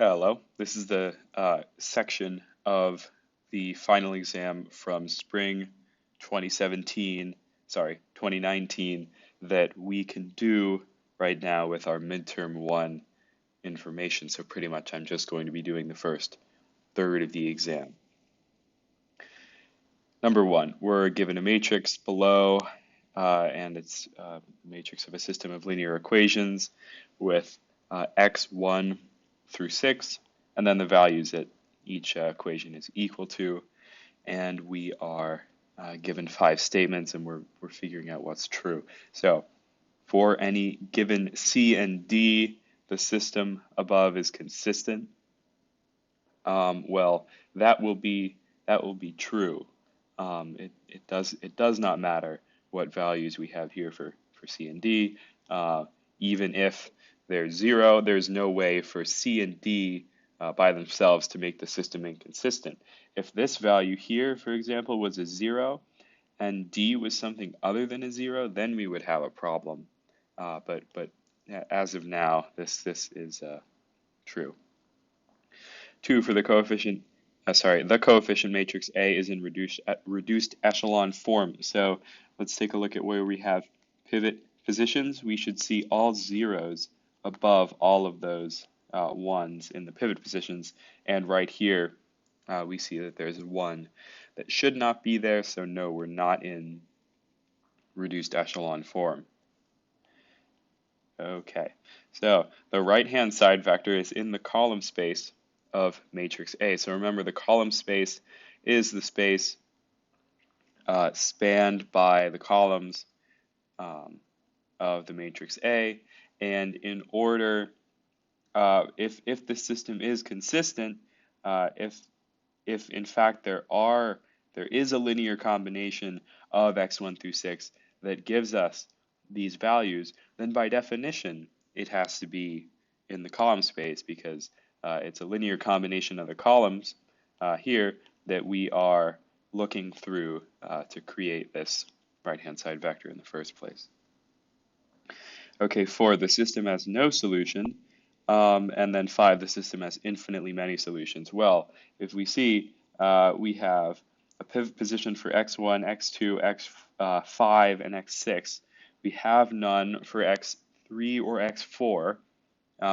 Hello, this is the section of the final exam from spring 2019 that we can do right now with our midterm 1 information. So pretty much I'm just going to be doing the first third of the exam. Number 1, we're given a matrix below and it's a matrix of a system of linear equations with x1 through 6, and then the values that each equation is equal to, and we are given 5 statements, and we're figuring out what's true. So for any given C and D, the system above is consistent. Well, that will be true. It does not matter what values we have here for C and D. Even if there's 0, there's no way for C and D by themselves to make the system inconsistent. If this value here, for example, was a 0 and D was something other than a 0, then we would have a problem. But as of now, this is true. 2, for the coefficient. The coefficient matrix A is in reduced echelon form. So let's take a look at where we have pivot positions. We should see all zeros above all of those ones in the pivot positions. And right here, we see that there's a 1 that should not be there. So no, we're not in reduced echelon form. Okay, so the right-hand side vector is in the column space of matrix A. So remember, the column space is the space spanned by the columns of the matrix A, and in order, if the system is consistent, if in fact there is a linear combination of x1 through 6 that gives us these values, then by definition it has to be in the column space, because it's a linear combination of the columns here that we are looking through to create this right-hand side vector in the first place. Okay, 4, the system has no solution, and then 5, the system has infinitely many solutions. Well, if we see we have a pivot position for x1, x2, x5, and x6. We have none for x3 or x4,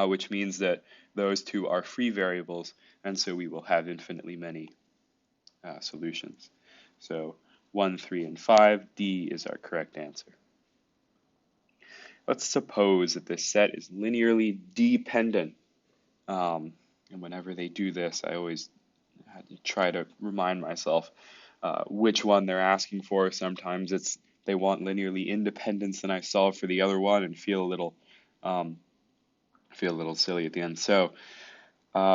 which means that those two are free variables, and so we will have infinitely many solutions. So 1, 3, and 5, D is our correct answer. Let's suppose that this set is linearly dependent. And whenever they do this, I always try to remind myself which one they're asking for. Sometimes they want linearly independence, and I solve for the other one and feel a little silly at the end. So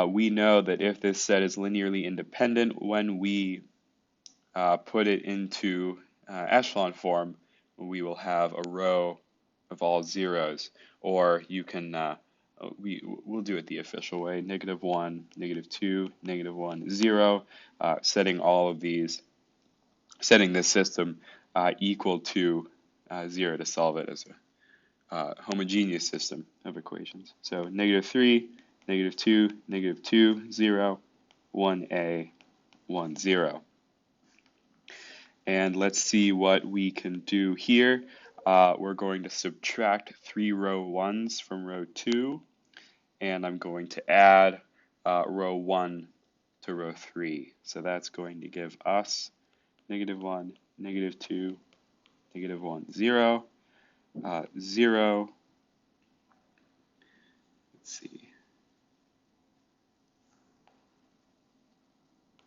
we know that if this set is linearly independent, when we put it into echelon form, we will have a row of all zeros, or you can we'll do it the official way: -1, -2, -1, 0, setting this system equal to 0 to solve it as a homogeneous system of equations. So -3, -2, -2, 0, 1a, 1, 0. And let's see what we can do here. We're going to subtract 3 row 1s from row 2, and I'm going to add row 1 to row 3. So that's going to give us -1, -2, -1, 0, 0. Let's see.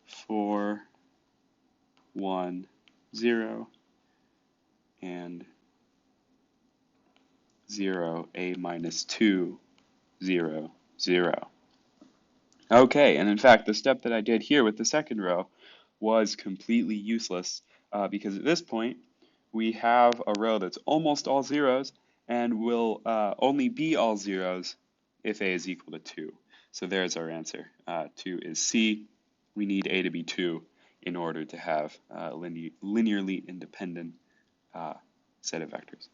4, 1, 0, and 0, a minus 2, 0, 0. Okay, and in fact, the step that I did here with the second row was completely useless because at this point, we have a row that's almost all zeros and will only be all zeros if a is equal to 2. So there's our answer. 2 is C. We need a to be 2 in order to have a linearly independent set of vectors.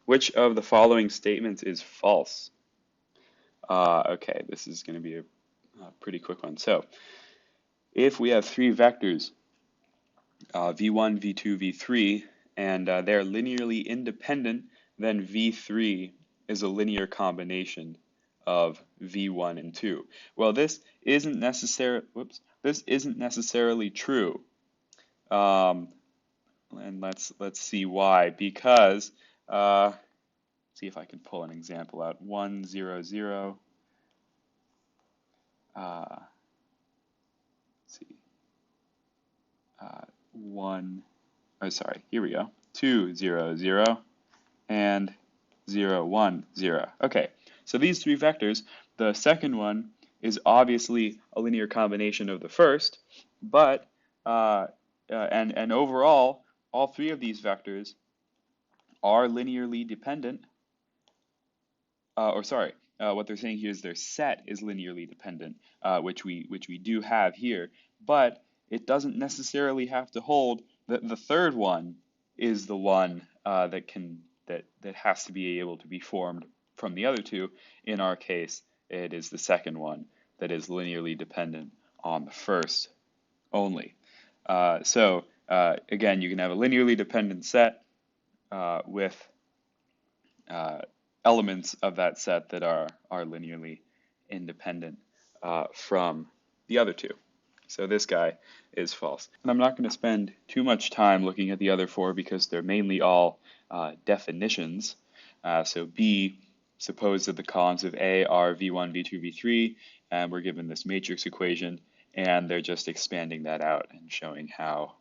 Which of the following statements is false? Okay, this is going to be a pretty quick one. So if we have three vectors, v1, v2, v3, and they're linearly independent, then v3 is a linear combination of v1 and 2. Well, this isn't necessarily true. And let's see why. Because see if I can pull an example out. 1, 0, 0. Let's see. 1. Oh, sorry. Here we go. 2, 0, 0, and 0, 1, 0. Okay. So these three vectors, the second one is obviously a linear combination of the first, but and overall, all three of these vectors are linearly dependent. What they're saying here is their set is linearly dependent, which we do have here, but it doesn't necessarily have to hold that the third one is the one that has to be able to be formed from the other two. In our case, it is the second one that is linearly dependent on the first only. Again, you can have a linearly dependent set with elements of that set that are linearly independent from the other two. So this guy is false. And I'm not going to spend too much time looking at the other four because they're mainly all definitions. So B, suppose that the columns of A are v1, v2, v3, and we're given this matrix equation, and they're just expanding that out and showing how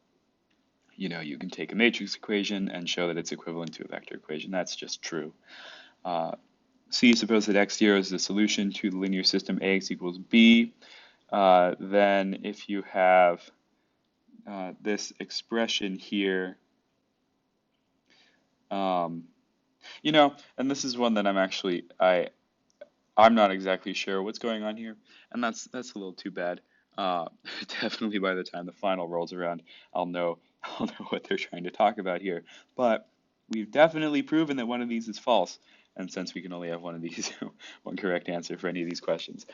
you can take a matrix equation and show that it's equivalent to a vector equation. That's just true. C, suppose that x0 is the solution to the linear system ax equals b. Then if you have this expression here, and this is one that I'm not exactly sure what's going on here, and that's a little too bad. Definitely by the time the final rolls around, I'll know what they're trying to talk about here. But we've definitely proven that one of these is false. And since we can only have one of these, one correct answer for any of these questions.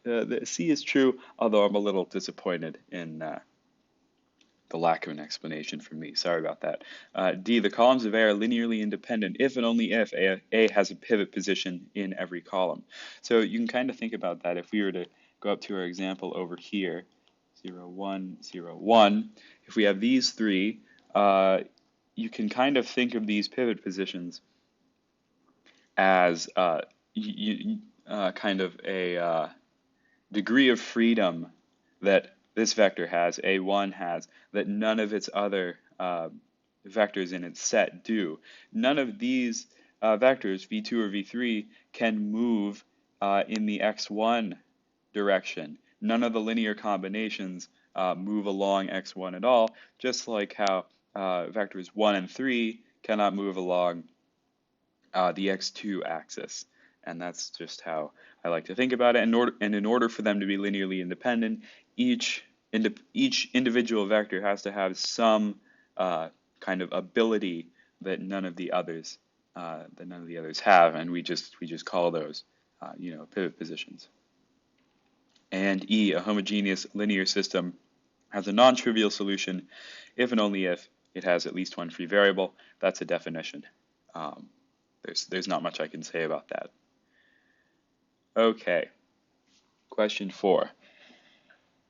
The C is true, although I'm a little disappointed in the lack of an explanation from me. Sorry about that. D, the columns of A are linearly independent if and only if A has a pivot position in every column. So you can kind of think about that. If we were to go up to our example over here, 0, 1, 0, 1, if we have these three, you can kind of think of these pivot positions as kind of a degree of freedom that this vector has, A1 has, that none of its other vectors in its set do. None of these vectors, v2 or v3, can move in the x1 direction. None of the linear combinations move along x1 at all, just like how vectors 1 and 3 cannot move along the x2 axis. And that's just how I like to think about it. And in order for them to be linearly independent, each individual vector has to have some kind of ability that none of the others have, and we just call those pivot positions. And E, a homogeneous linear system has a non-trivial solution if and only if it has at least one free variable. That's a definition. There's not much I can say about that. Okay, question 4.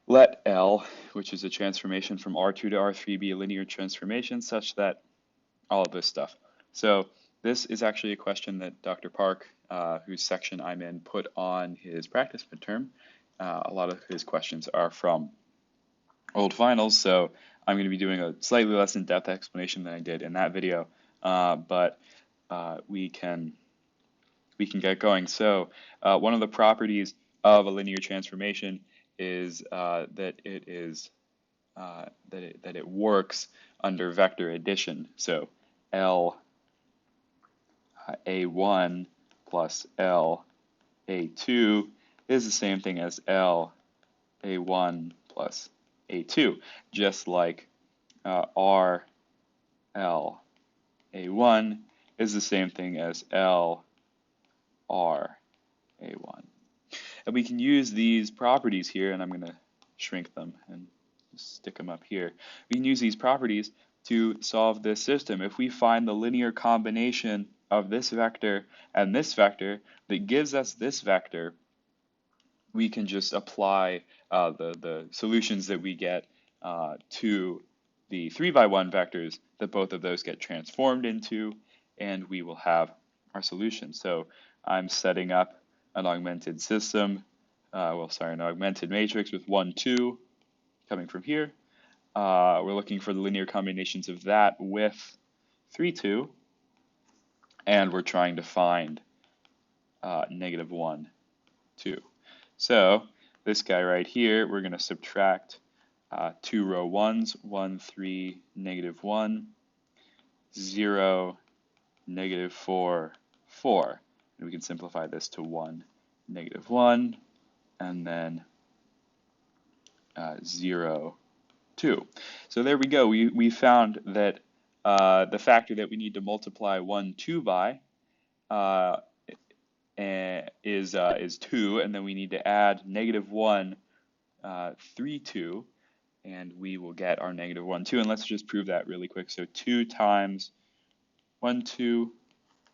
Let L, which is a transformation from R2 to R3, be a linear transformation such that all of this stuff. So this is actually a question that Dr. Park, whose section I'm in, put on his practice midterm. A lot of his questions are from old finals, so I'm going to be doing a slightly less in-depth explanation than I did in that video, but we can get going. So one of the properties of a linear transformation is that it works under vector addition. So L A1 plus L A2 is the same thing as L A1 plus A2, just like R L A1 is the same thing as L R A1. And we can use these properties here, and I'm going to shrink them and stick them up here. We can use these properties to solve this system. If we find the linear combination of this vector and this vector that gives us this vector, we can just apply the solutions that we get to the 3x1 vectors that both of those get transformed into, and we will have our solution. So I'm setting up an augmented system, an augmented matrix with 1, 2 coming from here. We're looking for the linear combinations of that with 3, 2, and we're trying to find -1, 2. So this guy right here, we're going to subtract 2 row 1s, 1, 3, -1, 0, -4, 4. And we can simplify this to 1, -1, and then 0, 2. So there we go. We found that the factor that we need to multiply 1, 2 by is 2, and then we need to add -1, 3, 2, and we will get our -1, 2. And let's just prove that really quick. So 2 times 1, 2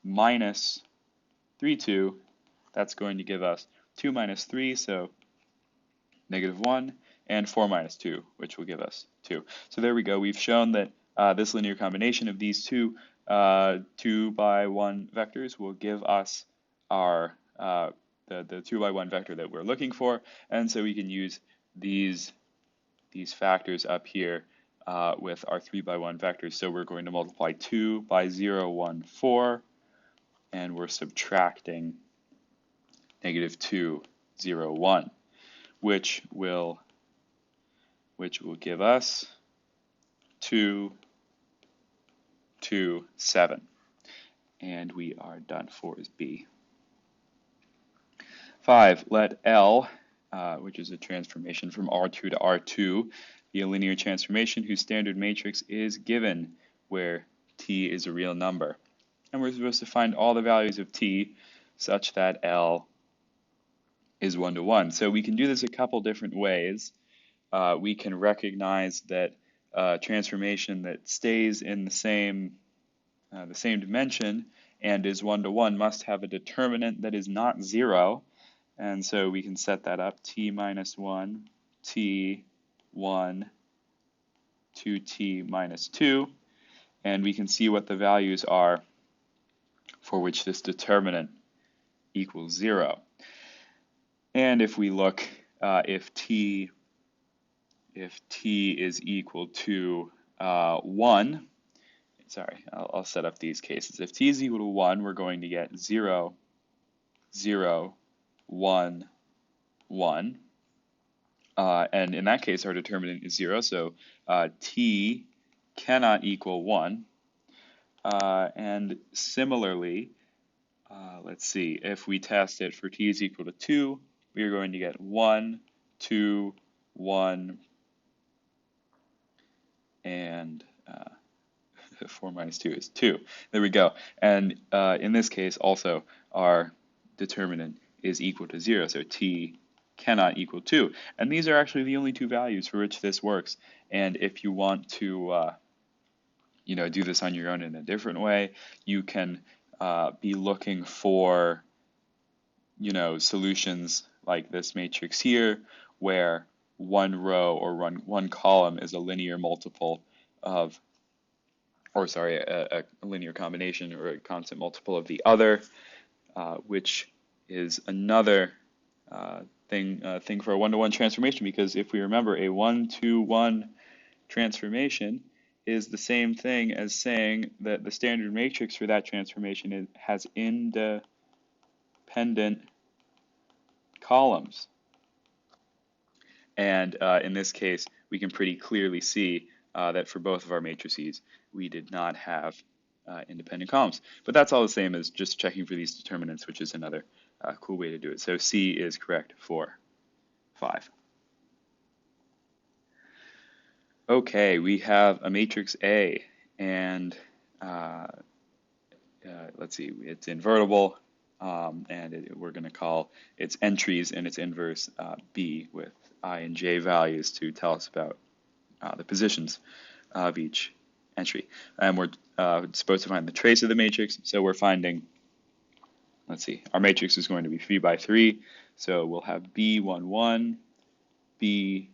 minus 3, 2, that's going to give us 2 minus 3, so -1, and 4 minus 2, which will give us 2. So there we go. We've shown that this linear combination of these two 2x1 vectors will give us our the 2x1 vector that we're looking for, and so we can use these factors up here with our 3x1 vectors. So we're going to multiply 2 by 0, 1, 4, and we're subtracting -2, 0, 1, which will give us 2, 2, 7. And we are done. 4 is B. 5, let L, which is a transformation from R2 to R2, be a linear transformation whose standard matrix is given, where T is a real number. And we're supposed to find all the values of T such that L is 1 to 1. So we can do this a couple different ways. We can recognize that transformation that stays in the same dimension and is 1 to 1 must have a determinant that is not 0. And so we can set that up, T minus 1, T 1, 2T minus 2. And we can see what the values are for which this determinant equals 0. And if we look, if T is equal to 1, I'll set up these cases. If T is equal to 1, we're going to get 0, 0, 1, 1. And in that case, our determinant is 0, so T cannot equal 1. And similarly, let's see, if we test it for T is equal to 2, we are going to get 1, 2, 1, and 4 minus 2 is 2. There we go. And in this case, also, our determinant is equal to 0, so T cannot equal 2. And these are actually the only two values for which this works. And if you want to do this on your own in a different way, you can be looking for solutions like this matrix here, where one row or one column is a linear multiple of, a linear combination or a constant multiple of the other, which is another thing for a one-to-one transformation, because if we remember, a 1-to-1 transformation is the same thing as saying that the standard matrix for that transformation has independent columns. And in this case, we can pretty clearly see that for both of our matrices, we did not have independent columns. But that's all the same as just checking for these determinants, which is another cool way to do it. So C is correct for 5. Okay, we have a matrix A, and let's see, it's invertible. and we're going to call its entries and its inverse B with I and J values to tell us about the positions of each entry. And we're supposed to find the trace of the matrix, so we're finding, let's see, our matrix is going to be 3 by 3, so we'll have B11, B12,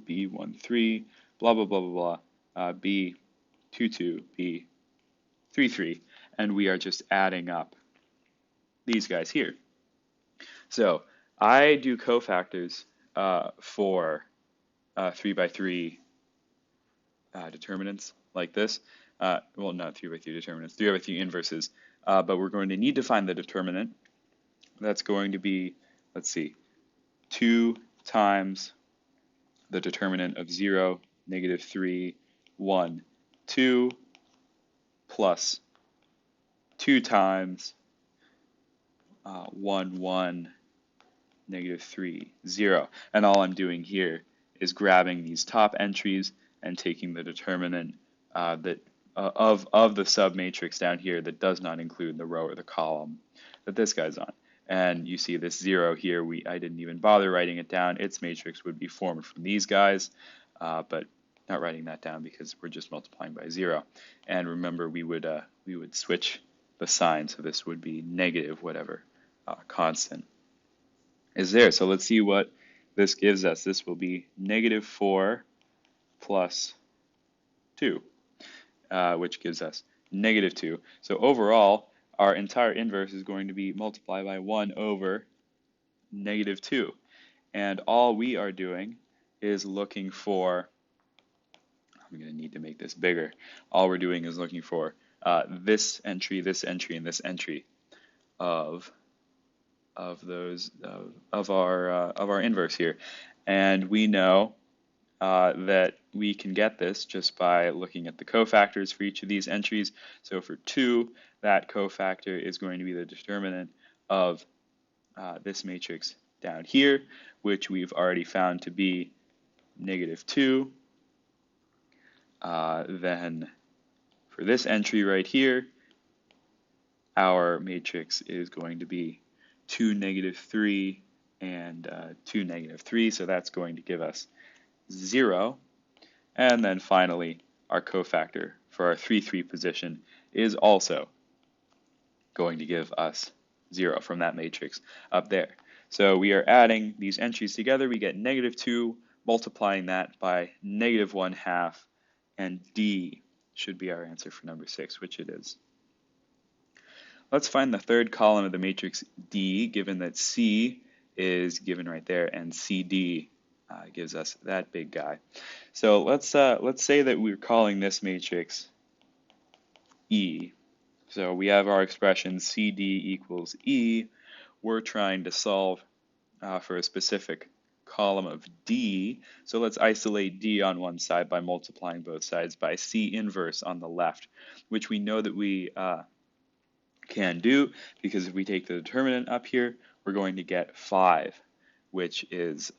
B13, blah, blah, blah, blah, blah, B22, B33, and we are just adding up these guys here. So I do cofactors for 3 by 3 determinants like this. Well, not 3 by 3 determinants, 3 by 3 inverses, but we're going to need to find the determinant. That's going to be, let's see, 2 times the determinant of 0, -3, 1, 2, plus 2 times 1, 1, -3, 0. And all I'm doing here is grabbing these top entries and taking the determinant of the submatrix down here that does not include the row or the column that this guy's on. And you see this 0 here, I didn't even bother writing it down. Its matrix would be formed from these guys, but not writing that down because we're just multiplying by 0. And remember, we would switch the sign, so this would be negative whatever constant is there. So let's see what this gives us. This will be -4 plus 2, which gives us -2. So overall, our entire inverse is going to be multiplied by 1 over -2. And all we are doing is looking for, I'm going to need to make this bigger. All we're doing is looking for this entry, and this entry of our inverse here. And we know that we can get this just by looking at the cofactors for each of these entries. So for 2, that cofactor is going to be the determinant of this matrix down here, which we've already found to be -2. Then for this entry right here, our matrix is going to be 2, -3, and 2, -3, so that's going to give us 0. And then finally, our cofactor for our 3, 3 position is also going to give us 0 from that matrix up there. So we are adding these entries together. We get -2, multiplying that by -1/2, and D should be our answer for number 6, which it is. Let's find the third column of the matrix D, given that C is given right there, and CD gives us that big guy. So let's say that we're calling this matrix E. So we have our expression CD equals E. We're trying to solve for a specific column of D. So let's isolate D on one side by multiplying both sides by C inverse on the left, which we know that we can do, because if we take the determinant up here, we're going to get 5, which is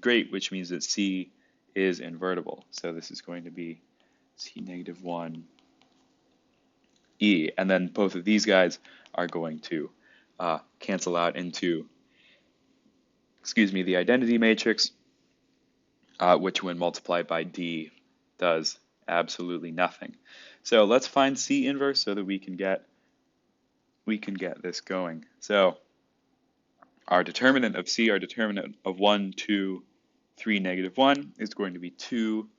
great, which means that C is invertible. So this is going to be C -1 E, and then both of these guys are going to cancel out into, the identity matrix, which when multiplied by D does absolutely nothing. So let's find C inverse so that we can get this going. So our determinant of C, our determinant of 1, 2, 3, -1 is going to be 2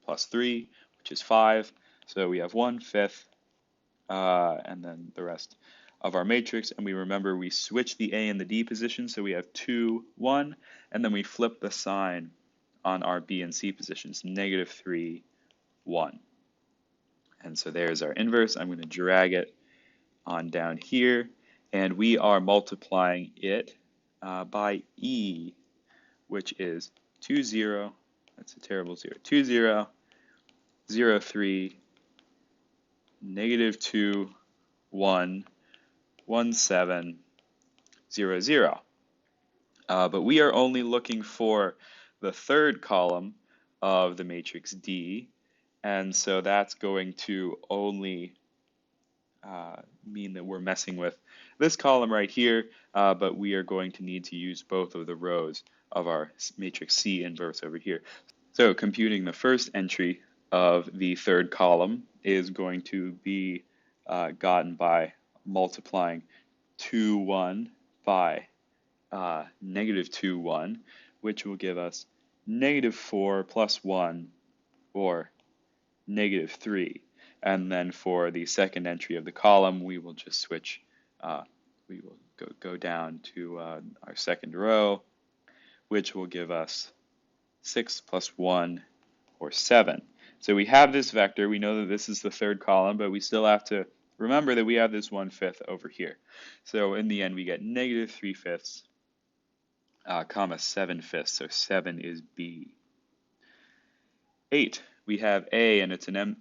plus 3, which is 5. So we have 1/5, and then the rest of our matrix. And we remember we switch the A and the D position, so we have 2, 1, and then we flip the sign on our B and C positions, -3, 1. And so there's our inverse. I'm going to drag it on down here, and we are multiplying it by E, which is 2, 0, that's a terrible 0, 2, 0, 0, 3, -2, 1, 1, 7, 0, 0. But we are only looking for the third column of the matrix D, and so that's going to only mean that we're messing with this column right here, but we are going to need to use both of the rows of our matrix C inverse over here. So computing the first entry of the third column is going to be gotten by multiplying 2, 1 by negative 2, 1, which will give us negative 4 plus 1, or negative 3. And then for the second entry of the column, we will just switch, we will go down to our second row, which will give us 6 plus 1, or 7. So we have this vector. We know that this is the third column, but we still have to remember that we have this 1/5 over here. So in the end, we get negative 3/5, comma 7/5. So 7 is B. 8, we have A, and it's an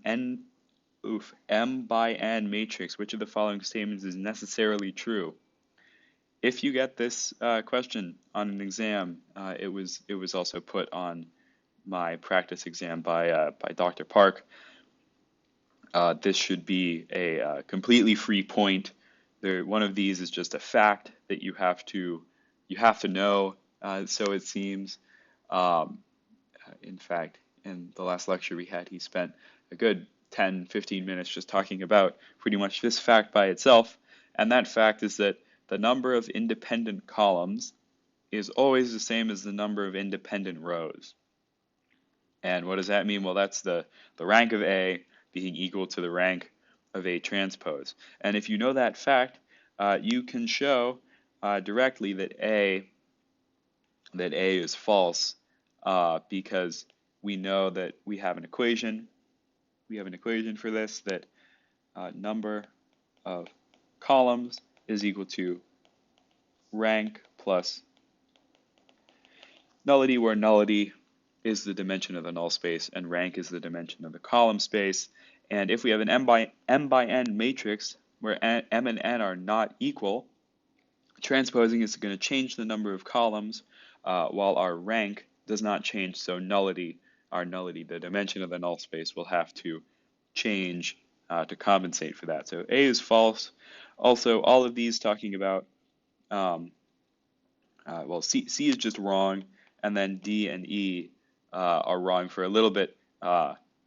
M by N matrix. Which of the following statements is necessarily true? If you get this question on an exam, it was also put on my practice exam by Dr. Park. This should be a completely free point. One of these is just a fact that you have to know. So it seems. In fact, in the last lecture we had, he spent a good 10-15 minutes just talking about pretty much this fact by itself. And that fact is that the number of independent columns is always the same as the number of independent rows. And what does that mean? Well, that's the rank of A being equal to the rank of A transpose. And if you know that fact, you can show directly that A is false, because we know that we have an equation. We have an equation for this, that number of columns is equal to rank plus nullity, where nullity is the dimension of the null space and rank is the dimension of the column space. And if we have an M by N matrix where M and N are not equal, transposing is going to change the number of columns, while our rank does not change. So nullity, the dimension of the null space, will have to change to compensate for that. So A is false. Also, all of these talking about, well, C is just wrong, and then D and E are wrong for a little bit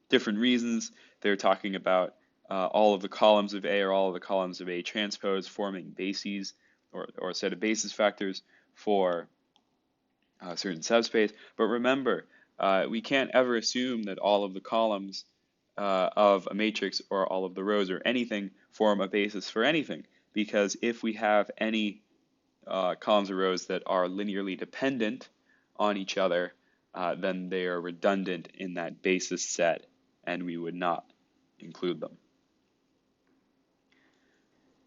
different reasons. They're talking about all of the columns of A or all of the columns of A transpose forming bases, or a set of basis factors for a certain subspace. But remember, we can't ever assume that all of the columns of a matrix or all of the rows or anything form a basis for anything, because if we have any columns or rows that are linearly dependent on each other, then they are redundant in that basis set, and we would not include them.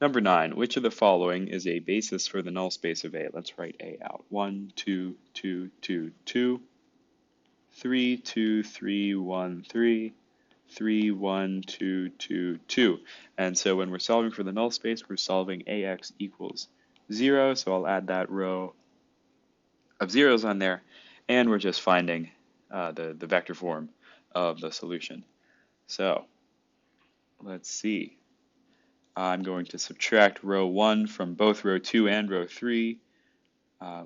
Number 9, which of the following is a basis for the null space of A? Let's write A out. 1, 2, 2, 2, 2, 3, 2, 3, 1, 3, 3, 1, 2, 2, 2. And so when we're solving for the null space, we're solving AX equals 0. So I'll add that row of zeros on there. And we're just finding the vector form of the solution. So let's see. I'm going to subtract row 1 from both row 2 and row 3.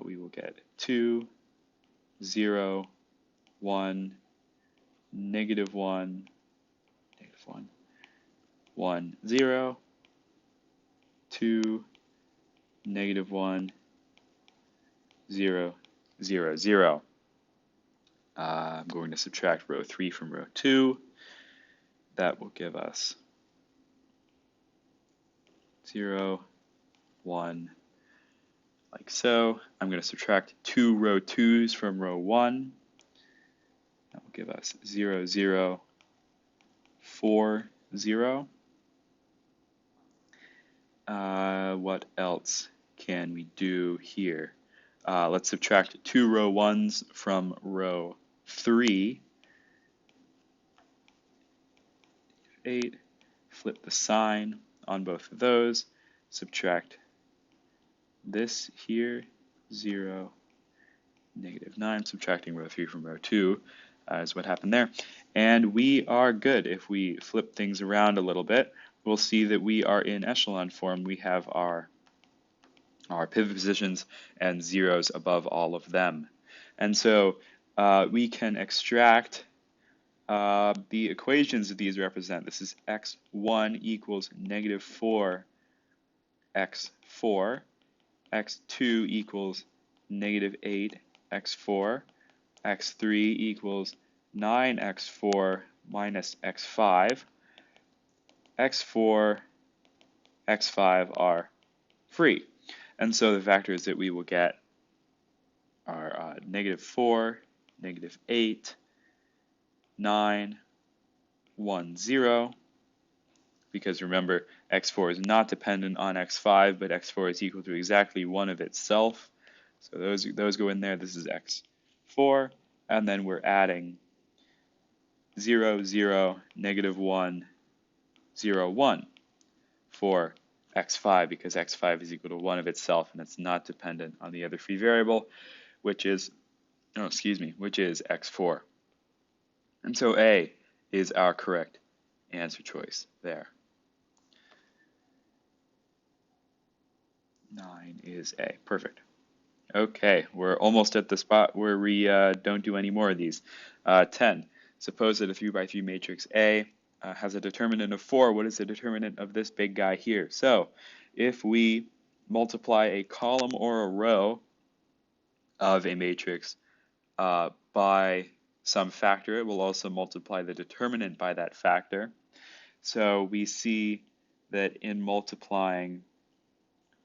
We will get 2, 0, 1, negative 1, 1, 0, 2, negative 1, 0, 0, 0. I'm going to subtract row 3 from row 2. That will give us 0, 1, like so. I'm going to subtract 2 row 2's from row 1. That will give us 0, 0, 4, 0. What else can we do here? Let's subtract 2 row 1's from row 3. 8. Flip the sign on both of those. Subtract this here, 0, negative 9. Subtracting row 3 from row 2 is what happened there. And we are good. If we flip things around a little bit, we'll see that we are in echelon form. We have our pivot positions and zeros above all of them. And so we can extract the equations that these represent. This is x1 equals negative 4 x4, x2 equals negative 8 x4, x3 equals 9 x4 minus x5, x4, x5 are free. And so the factors that we will get are negative 4, negative 8, 9, 1, 0, because remember, x4 is not dependent on x5, but x4 is equal to exactly 1 of itself. So those go in there. This is x4, and then we're adding 0, 0, negative 1, 0, 1 for x5, because x5 is equal to 1 of itself, and it's not dependent on the other free variable, which is x4. And so A is our correct answer choice there. 9 is A. Perfect. Okay, we're almost at the spot where we don't do any more of these. 10. Suppose that a 3 by 3 matrix A has a determinant of 4. What is the determinant of this big guy here? So if we multiply a column or a row of a matrix by some factor, it will also multiply the determinant by that factor. So we see that in multiplying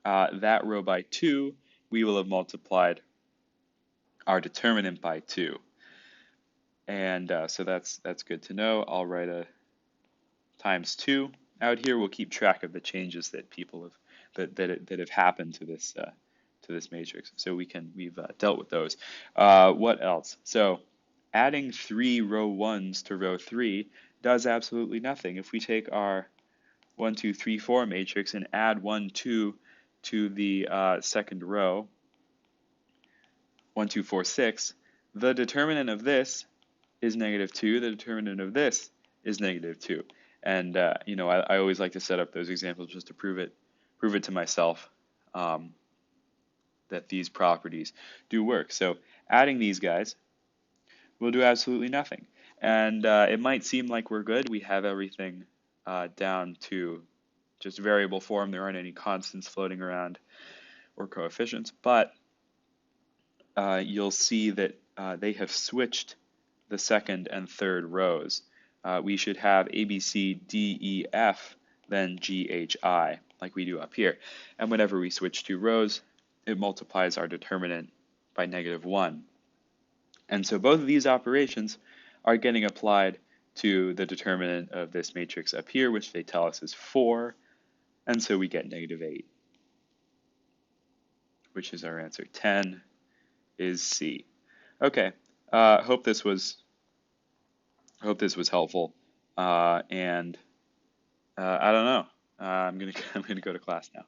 that row by 2, we will have multiplied our determinant by 2. And so that's good to know. I'll write a times 2 out here. We'll keep track of the changes that people have that have happened to this matrix. So we've dealt with those. What else? So adding 3 row 1s to row 3 does absolutely nothing. If we take our 1, 2, 3, 4 matrix and add 1, 2 to the second row, 1, 2, 4, 6, the determinant of this is negative 2. The determinant of this is negative 2. And I always like to set up those examples just to prove it to myself that these properties do work. So adding these guys will do absolutely nothing. And it might seem like we're good. We have everything down to just variable form. There aren't any constants floating around or coefficients, but you'll see that they have switched the second and third rows. We should have A, B, C, D, E, F, then G, H, I, like we do up here. And whenever we switch 2 rows, it multiplies our determinant by negative 1. And so both of these operations are getting applied to the determinant of this matrix up here, which they tell us is 4. And so we get negative 8, which is our answer. 10 is C. Okay, hope this was helpful. And I don't know. I'm gonna go to class now.